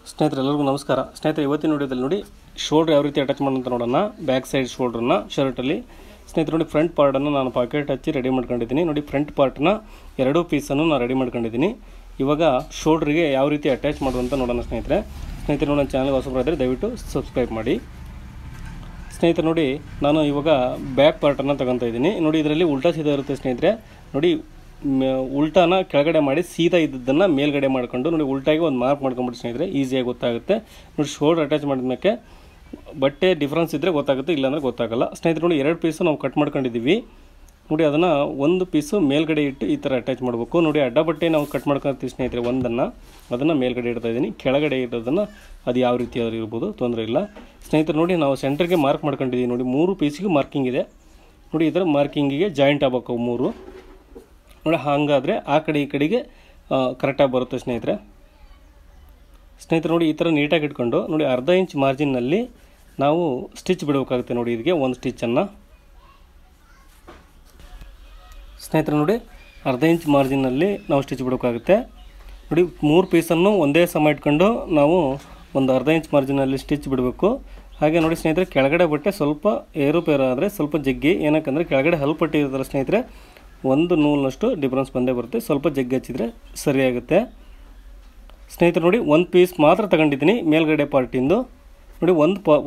ಸ್ನೇಹಿತರೆ ಎಲ್ಲರಿಗೂ ನಮಸ್ಕಾರ. ಸ್ನೇಹಿತರೆ ಇವತ್ತಿನ ವಿಡಿಯೋದಲ್ಲಿ ನೋಡಿ ಶೋಲ್ಡರ್ ಯಾವ ರೀತಿ ಅಟ್ಯಾಚ್ ಮಾಡೋಂತ ನೋಡೋಣ. ಬ್ಯಾಕ್ ಸೈಡ್ ಶೋಲ್ಡ್ರನ್ನ ಶರ್ಟಲ್ಲಿ ಸ್ನೇಹಿತರೆ ನೋಡಿ ಫ್ರಂಟ್ ಪಾರ್ಟನ್ನು ನಾನು ಪಾಕೆಟ್ ಹಚ್ಚಿ ರೆಡಿ ಮಾಡ್ಕೊಂಡಿದ್ದೀನಿ. ನೋಡಿ ಫ್ರಂಟ್ ಪಾರ್ಟ್ನ ಎರಡೂ ಪೀಸನ್ನು ನಾನು ರೆಡಿ ಮಾಡ್ಕೊಂಡಿದ್ದೀನಿ. ಇವಾಗ ಶೋಲ್ಡ್ರಿಗೆ ಯಾವ ರೀತಿ ಅಟ್ಯಾಚ್ ಮಾಡುವಂತ ನೋಡೋಣ ಸ್ನೇಹಿತರೆ. ನೋಡಿ ನನ್ನ ಚಾನಲ್ಗೆ ಹೊಸಬರಾದರೆ ದಯವಿಟ್ಟು ಸಬ್ಸ್ಕ್ರೈಬ್ ಮಾಡಿ. ಸ್ನೇಹಿತರೆ ನೋಡಿ ನಾನು ಇವಾಗ ಬ್ಯಾಕ್ ಪಾರ್ಟನ್ನು ತಗೊತಾ ಇದ್ದೀನಿ. ನೋಡಿ ಇದರಲ್ಲಿ ಉಲ್ಟಾ ಸೀದಾ ಇರುತ್ತೆ ಸ್ನೇಹಿತರೆ. ನೋಡಿ ಉಲ್ಟಾನ ಕೆಳಗಡೆ ಮಾಡಿ ಸೀದಾ ಇದ್ದದ್ದನ್ನು ಮೇಲ್ಗಡೆ ಮಾಡ್ಕೊಂಡು ನೋಡಿ ಉಲ್ಟಾಗಿ ಒಂದು ಮಾರ್ಕ್ ಮಾಡ್ಕೊಂಡ್ಬಿಟ್ಟು ಸ್ನೇಹಿತರೆ ಈಸಿಯಾಗಿ ಗೊತ್ತಾಗುತ್ತೆ. ನೋಡಿ ಶೋಲ್ಡರ್ ಅಟ್ಯಾಚ್ ಮಾಡಿದ್ಮೇಲೆ ಬಟ್ಟೆ ಡಿಫ್ರೆನ್ಸ್ ಇದ್ದರೆ ಗೊತ್ತಾಗುತ್ತೆ, ಇಲ್ಲಾಂದರೆ ಗೊತ್ತಾಗಲ್ಲ. ಸ್ನೇಹಿತರೆ ನೋಡಿ ಎರಡು ಪೀಸು ನಾವು ಕಟ್ ಮಾಡ್ಕೊಂಡಿದ್ದೀವಿ. ನೋಡಿ ಅದನ್ನು ಒಂದು ಪೀಸು ಮೇಲ್ಗಡೆ ಇಟ್ಟು ಈ ಥರ ಅಟ್ಯಾಚ್ ಮಾಡಬೇಕು. ನೋಡಿ ಅಡ್ಡ ಬಟ್ಟೆ ನಾವು ಕಟ್ ಮಾಡ್ಕೊತೀವಿ ಸ್ನೇಹಿತರೆ, ಅದನ್ನು ಮೇಲ್ಗಡೆ ಇಡ್ತಾ ಇದ್ದೀನಿ. ಕೆಳಗಡೆ ಇರೋದನ್ನು ಅದು ಯಾವ ರೀತಿ ಆದರೂ ಇರ್ಬೋದು, ತೊಂದರೆ ಇಲ್ಲ. ಸ್ನೇಹಿತರೆ ನೋಡಿ ನಾವು ಸೆಂಟ್ರಿಗೆ ಮಾರ್ಕ್ ಮಾಡ್ಕೊಂಡಿದ್ದೀವಿ. ನೋಡಿ 3 ಪೀಸಿಗೆ ಮಾರ್ಕಿಂಗ್ ಇದೆ. ನೋಡಿ ಈ ಥರ ಮಾರ್ಕಿಂಗಿಗೆ ಜಾಯಿಂಟ್ ಆಗಬೇಕು 3. ನೋಡಿ ಹಾಗಾದರೆ ಆ ಕಡೆ ಈ ಕಡೆಗೆ ಕರೆಕ್ಟಾಗಿ ಬರುತ್ತೆ ಸ್ನೇಹಿತರೆ. ನೋಡಿ ಈ ಥರ ನೀಟಾಗಿ ಇಟ್ಕೊಂಡು ನೋಡಿ ಅರ್ಧ ಇಂಚ್ ಮಾರ್ಜಿನ್ನಲ್ಲಿ ನಾವು ಸ್ಟಿಚ್ ಬಿಡಬೇಕಾಗುತ್ತೆ. ನೋಡಿ ಇದಕ್ಕೆ ಒಂದು ಸ್ಟಿಚ್ಚನ್ನು ಸ್ನೇಹಿತರೆ ನೋಡಿ ಅರ್ಧ ಇಂಚ್ ಮಾರ್ಜಿನ್ನಲ್ಲಿ ನಾವು ಸ್ಟಿಚ್ ಬಿಡಬೇಕಾಗುತ್ತೆ. ನೋಡಿ 3 ಪೀಸನ್ನು ಒಂದೇ ಸಮ ಇಟ್ಕೊಂಡು ನಾವು ಒಂದು ಅರ್ಧ ಇಂಚ್ ಮಾರ್ಜಿನಲ್ಲಿ ಸ್ಟಿಚ್ ಬಿಡಬೇಕು. ಹಾಗೆ ನೋಡಿ ಸ್ನೇಹಿತರೆ ಕೆಳಗಡೆ ಬಟ್ಟೆ ಸ್ವಲ್ಪ ಏರುಪೇರು ಆದರೆ ಸ್ವಲ್ಪ ಜಗ್ಗಿ, ಏನಕ್ಕಂದರೆ ಕೆಳಗಡೆ ಹಲ್ಪಟ್ಟಿ ಇರ್ತಾರೆ ಸ್ನೇಹಿತರೆ, ಒಂದು ನೂಲಿನಷ್ಟು ಡಿಫ್ರೆನ್ಸ್ ಬಂದೇ ಬರುತ್ತೆ. ಸ್ವಲ್ಪ ಜಗ್ಗಿ ಹಚ್ಚಿದರೆ ಸರಿಯಾಗುತ್ತೆ. ಸ್ನೇಹಿತರೆ ನೋಡಿ ಒಂದು ಪೀಸ್ ಮಾತ್ರ ತಗೊಂಡಿದ್ದೀನಿ ಮೇಲ್ಗಡೆ ಪಾರ್ಟಿಂದು. ನೋಡಿ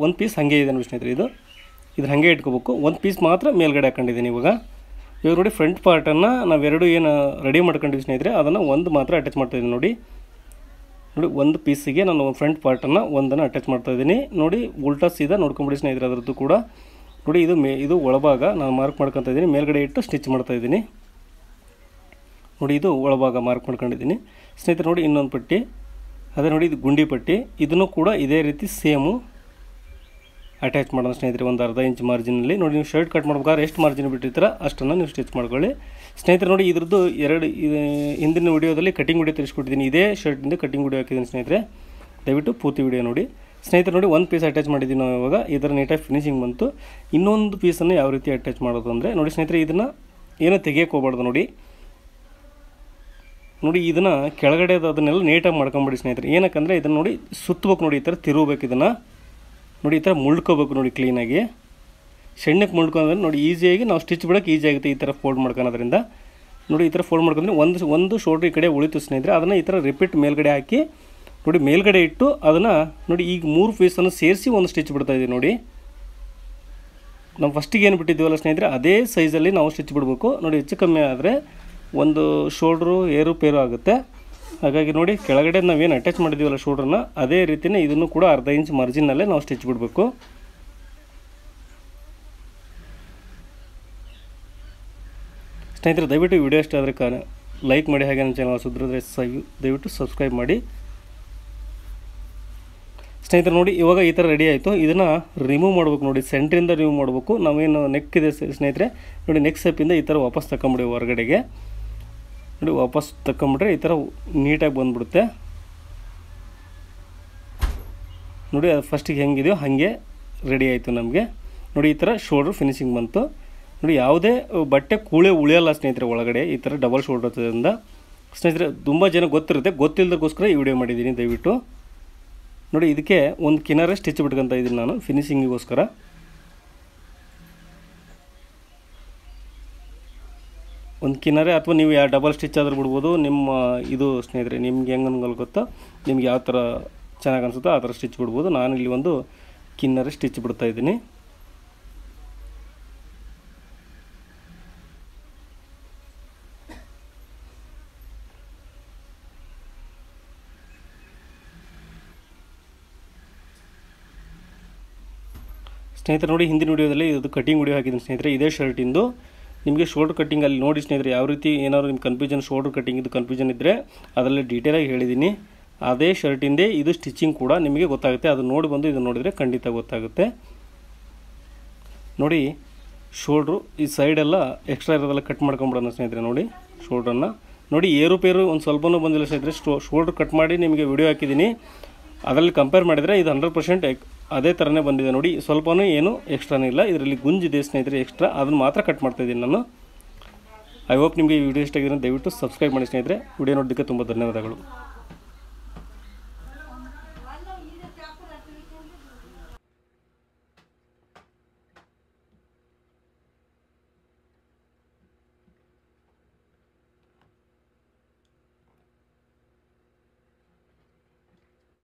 ಒಂದು ಪೀಸ್ ಹಾಗೆ ಇದೆ ನೋಡಿ ಸ್ನೇಹಿತರೆ, ಇದು ಹಾಗೆ ಇಟ್ಕೋಬೇಕು. ಒಂದು ಪೀಸ್ ಮಾತ್ರ ಮೇಲ್ಗಡೆ ಹಾಕೊಂಡಿದ್ದೀನಿ. ಇವಾಗ ನೋಡಿ ಫ್ರಂಟ್ ಪಾರ್ಟನ್ನು ನಾವೆರಡು ಏನು ರೆಡಿ ಮಾಡ್ಕೊಂಡಿದ್ದೀವಿ ಸ್ನೇಹಿತರೆ, ಅದನ್ನು ಒಂದು ಮಾತ್ರ ಅಟ್ಯಾಚ್ ಮಾಡ್ತಾಯಿದ್ದೀನಿ. ನೋಡಿ ಒಂದು ಪೀಸಿಗೆ ನಾನು ಫ್ರಂಟ್ ಪಾರ್ಟನ್ನು ಒಂದನ್ನು ಅಟ್ಯಾಚ್ ಮಾಡ್ತಾಯಿದ್ದೀನಿ. ನೋಡಿ ಉಲ್ಟಾ ಸೀದಾ ನೋಡ್ಕೊಂಬಿಡಿ ಸ್ನೇಹಿತರೆ ಅದರದ್ದು ಕೂಡ. ನೋಡಿ ಇದು ಒಳಭಾಗ ನಾನು ಮಾರ್ಕ್ ಮಾಡ್ಕೊತಾ ಇದ್ದೀನಿ, ಮೇಲ್ಗಡೆ ಇಟ್ಟು ಸ್ಟಿಚ್ ಮಾಡ್ತಾಯಿದ್ದೀನಿ. ನೋಡಿ ಇದು ಒಳಭಾಗ ಮಾರ್ಕ್ ಮಾಡ್ಕೊಂಡಿದ್ದೀನಿ ಸ್ನೇಹಿತರೆ. ನೋಡಿ ಇನ್ನೊಂದು ಪಟ್ಟಿ ಅದೇ ನೋಡಿ ಇದು ಗುಂಡಿ ಪಟ್ಟಿ, ಇದನ್ನು ಕೂಡ ಇದೇ ರೀತಿ ಸೇಮು ಅಟ್ಯಾಚ್ ಮಾಡೋಣ ಸ್ನೇಹಿತರೆ ಒಂದು ಅರ್ಧ ಇಂಚ್ ಮಾರ್ಜಿನಲ್ಲಿ. ನೋಡಿ ನೀವು ಶರ್ಟ್ ಕಟ್ ಮಾಡ್ಬೇಕಾದ್ರೆ ಎಷ್ಟು ಮಾರ್ಜಿನ್ ಬಿಟ್ಟಿರ್ತೀರ ಅಷ್ಟನ್ನು ನೀವು ಸ್ಟಿಚ್ ಮಾಡ್ಕೊಳ್ಳಿ ಸ್ನೇಹಿತರೆ. ನೋಡಿ ಇದ್ರದ್ದು ಹಿಂದಿನ ವಿಡಿಯೋದಲ್ಲಿ ಕಟಿಂಗ್ ವಿಡಿಯೋ ತಿಳಿಸ್ಕೊಟ್ಟಿದ್ದೀನಿ. ಇದೇ ಶರ್ಟಿಂದ ಕಟಿಂಗ್ ವಿಡಿಯೋ ಹಾಕಿದ್ದೀನಿ ಸ್ನೇಹಿತರೆ, ದಯವಿಟ್ಟು ಪೂರ್ತಿ ವಿಡಿಯೋ ನೋಡಿ. ಸ್ನೇಹಿತರೆ ನೋಡಿ ಒಂದು ಪೀಸ್ ಅಟ್ಯಾಚ್ ಮಾಡಿದ್ದೀವಿ ನಾವು. ಇವಾಗ ಇದರ ನೀಟಾಗಿ ಫಿನಿಶಿಂಗ್ ಬಂತು. ಇನ್ನೊಂದು ಪೀಸನ್ನು ಯಾವ ರೀತಿ ಅಟ್ಯಾಚ್ ಮಾಡೋದು ಅಂದರೆ ನೋಡಿ ಸ್ನೇಹಿತರೆ ಇದನ್ನು ಏನೂ ತೆಗಿಯೋಕೆ ಹೋಗ್ಬಾರ್ದು. ನೋಡಿ ಇದನ್ನು ಕೆಳಗಡೆ ಅದನ್ನೆಲ್ಲ ನೀಟಾಗಿ ಮಾಡ್ಕೊಂಬಿಡಿ ಸ್ನೇಹಿತರೆ. ಏನಕ್ಕಂದರೆ ಇದನ್ನು ನೋಡಿ ಸುತ್ತಬೇಕು. ನೋಡಿ ಈ ಥರ ತಿರುಗಬೇಕು, ಇದನ್ನು ನೋಡಿ ಈ ಥರ ಮುಳ್ಕೋಬೇಕು. ನೋಡಿ ಕ್ಲೀನಾಗಿ ಸಣ್ಣಕ್ಕೆ ಮುಳ್ಕೊಂಡ್ರೆ ನೋಡಿ ಈಸಿಯಾಗಿ ನಾವು ಸ್ಟಿಚ್ ಬಿಡೋಕ್ಕೆ ಈಸಿ ಆಗುತ್ತೆ. ಈ ಥರ ಫೋಲ್ಡ್ ಮಾಡ್ಕೊಳೋದ್ರಿಂದ ನೋಡಿ ಈ ಥರ ಫೋಲ್ಡ್ ಮಾಡ್ಕೊಂಡ್ರೆ ಒಂದು ಶೋಲ್ಡ್ರ್ ಈ ಕಡೆ ಉಳಿತು ಸ್ನೇಹಿತರೆ. ಅದನ್ನು ಈ ಥರ ರಿಪೀಟ್ ಮೇಲ್ಗಡೆ ಹಾಕಿ ನೋಡಿ ಮೇಲ್ಗಡೆ ಇಟ್ಟು ಅದನ್ನು ನೋಡಿ ಈಗ 3 ಪೀಸನ್ನು ಸೇರಿಸಿ ಒಂದು ಸ್ಟಿಚ್ ಬಿಡ್ತಾಯಿದ್ದೀವಿ. ನೋಡಿ ನಾವು ಫಸ್ಟಿಗೆ ಏನು ಬಿಟ್ಟಿದ್ದೀವಲ್ಲ ಸ್ನೇಹಿತರೆ ಅದೇ ಸೈಜಲ್ಲಿ ನಾವು ಸ್ಟಿಚ್ ಬಿಡಬೇಕು. ನೋಡಿ ಹೆಚ್ಚು ಕಮ್ಮಿ ಆದರೆ ಒಂದು ಶೋಲ್ಡ್ರು ಏರುಪೇರು ಆಗುತ್ತೆ. ಹಾಗಾಗಿ ನೋಡಿ ಕೆಳಗಡೆ ನಾವೇನು ಅಟ್ಯಾಚ್ ಮಾಡಿದ್ದೀವಲ್ಲ ಶೋಲ್ಡ್ರನ್ನ ಅದೇ ರೀತಿಯೇ ಇದನ್ನು ಕೂಡ ಅರ್ಧ ಇಂಚ್ ಮಾರ್ಜಿನ್ನಲ್ಲೇ ನಾವು ಸ್ಟಿಚ್ ಬಿಡಬೇಕು. ಸ್ನೇಹಿತರೆ ದಯವಿಟ್ಟು ವಿಡಿಯೋ ಇಷ್ಟ ಆದರೆ ಲೈಕ್ ಮಾಡಿ, ಹಾಗೆ ನನ್ನ ಚಾನಲ್ ಸುದ್ದಿದ್ರೆ ದಯವಿಟ್ಟು ಸಬ್ಸ್ಕ್ರೈಬ್ ಮಾಡಿ ಸ್ನೇಹಿತರೆ. ನೋಡಿ ಇವಾಗ ಈ ಥರ ರೆಡಿ ಆಯಿತು. ಇದನ್ನು ರಿಮೂವ್ ಮಾಡ್ಬೇಕು. ನೋಡಿ ಸೆಂಟ್ರಿಂದ ರಿಮೂವ್ ಮಾಡಬೇಕು. ನಾವೇನು ನೆಕ್ ಇದೆ ಸ್ನೇಹಿತರೆ, ನೋಡಿ ನೆಕ್ ಸ್ಟೆಪ್ಪಿಂದ ಈ ಥರ ವಾಪಸ್ ತಗೊಂಬಿಡಿ ಹೊರಗಡೆಗೆ. ನೋಡಿ ವಾಪಸ್ ತಗೊಂಬಿಟ್ರೆ ಈ ಥರ ನೀಟಾಗಿ ಬಂದುಬಿಡುತ್ತೆ. ನೋಡಿ ಅದು ಫಸ್ಟಿಗೆ ಹೆಂಗಿದೆಯೋ ಹಾಗೆ ರೆಡಿ ಆಯಿತು ನಮಗೆ. ನೋಡಿ ಈ ಥರ ಶೋಲ್ಡ್ರ್ ಫಿನಿಶಿಂಗ್ ಬಂತು. ನೋಡಿ ಯಾವುದೇ ಬಟ್ಟೆ ಕೂಳೆ ಉಳಿಯಲ್ಲ ಸ್ನೇಹಿತರೆ ಒಳಗಡೆ, ಈ ಥರ ಡಬಲ್ ಶೋಲ್ಡ್ರ್ ಇರೋದ್ರಿಂದ. ಸ್ನೇಹಿತರೆ ತುಂಬ ಜನ ಗೊತ್ತಿರುತ್ತೆ, ಗೊತ್ತಿಲ್ಲದಕ್ಕೋಸ್ಕರ ಈ ವಿಡಿಯೋ ಮಾಡಿದ್ದೀನಿ. ದಯವಿಟ್ಟು ನೋಡಿ ಇದಕ್ಕೆ ಒಂದು ಕಿನಾರೆ ಸ್ಟಿಚ್ ಬಿಟ್ಕೊತಾ ಇದ್ದೀನಿ ನಾನು ಫಿನಿಶಿಂಗಿಗೋಸ್ಕರ. ಒಂದು ಕಿನಾರೆ ಅಥವಾ ನೀವು ಯಾವ ಡಬಲ್ ಸ್ಟಿಚ್ ಆದರೂ ಬಿಡ್ಬೋದು. ನಿಮ್ಮ ಇದು ಸ್ನೇಹಿತರೆ ನಿಮ್ಗೆ ಹೆಂಗೆ ಗೊತ್ತೋ, ನಿಮ್ಗೆ ಯಾವ ಥರ ಚೆನ್ನಾಗಿ ಅನಿಸುತ್ತೋ ಆ ಥರ ಸ್ಟಿಚ್ ಬಿಡ್ಬೋದು. ನಾನಿಲ್ಲಿ ಒಂದು ಕಿನಾರೆ ಸ್ಟಿಚ್ ಬಿಡ್ತಾಯಿದ್ದೀನಿ. ಸ್ನೇಹಿತರೆ ನೋಡಿ ಹಿಂದಿನ ವಿಡಿಯೋದಲ್ಲಿ ಇದು ಕಟಿಂಗ್ ವಿಡಿಯೋ ಹಾಕಿದ್ದೀನಿ ಸ್ನೇಹಿತರೆ, ಇದೇ ಶರ್ಟಿಂದು. ನಿಮಗೆ ಶೋಲ್ಡ್ರ್ ಕಟ್ಟಿಂಗ್ ಅಲ್ಲಿ ನೋಡಿ ಸ್ನೇಹಿತರೆ ಯಾವ ರೀತಿ ಏನಾದರೂ ನಿಮ್ಮ ಕನ್ಫ್ಯೂಷನ್ ಶೋಲ್ಡ್ರ್ ಕಟ್ಟಿಂಗಿದ್ದು ಕನ್ಫ್ಯೂಷನ್ ಇದ್ದರೆ ಅದರಲ್ಲಿ ಡೀಟೇಲಾಗಿ ಹೇಳಿದ್ದೀನಿ. ಅದೇ ಶರ್ಟಿಂದೇ ಇದು ಸ್ಟಿಚಿಂಗ್ ಕೂಡ ನಿಮಗೆ ಗೊತ್ತಾಗುತ್ತೆ. ಅದು ನೋಡಿ ಬಂದು ಇದು ನೋಡಿದರೆ ಖಂಡಿತ ಗೊತ್ತಾಗುತ್ತೆ. ನೋಡಿ ಶೋಲ್ಡ್ರು ಈ ಸೈಡೆಲ್ಲ ಎಕ್ಸ್ಟ್ರಾ ಇರೋದೆಲ್ಲ ಕಟ್ ಮಾಡ್ಕೊಂಬಿಡೋಣ ಸ್ನೇಹಿತರೆ. ನೋಡಿ ಶೋಲ್ಡ್ರನ್ನು ನೋಡಿ ಏರುಪೇರು ಒಂದು ಸ್ವಲ್ಪನೂ ಬಂದಿಲ್ಲ ಸ್ನೇಹಿತರೆ. ಶೋಲ್ಡ್ರ್ ಕಟ್ ಮಾಡಿ ನಿಮಗೆ ವಿಡಿಯೋ ಹಾಕಿದ್ದೀನಿ, ಅದರಲ್ಲಿ ಕಂಪೇರ್ ಮಾಡಿದರೆ ಇದು 100% ಅದೇ ಥರನೇ ಬಂದಿದೆ. ನೋಡಿ ಸ್ವಲ್ಪನೂ ಏನು ಎಕ್ಸ್ಟ್ರಾನೇ ಇಲ್ಲ, ಇದರಲ್ಲಿ ಗುಂಜಿದೆ ಸ್ನೇಹಿತರೆ ಎಕ್ಸ್ಟ್ರಾ, ಅದನ್ನು ಮಾತ್ರ ಕಟ್ ಮಾಡ್ತಾಯಿದ್ದೀನಿ ನಾನು. ಐ ಹೋಪ್ ನಿಮಗೆ ಈ ವಿಡಿಯೋ ಇಷ್ಟ ಆಗಿದ್ರೆ ದಯವಿಟ್ಟು ಸಬ್ಸ್ಕ್ರೈಬ್ ಮಾಡಿ ಸ್ನೇಹಿತರೆ. ವಿಡಿಯೋ ನೋಡೋದಕ್ಕೆ ತುಂಬ ಧನ್ಯವಾದಗಳು.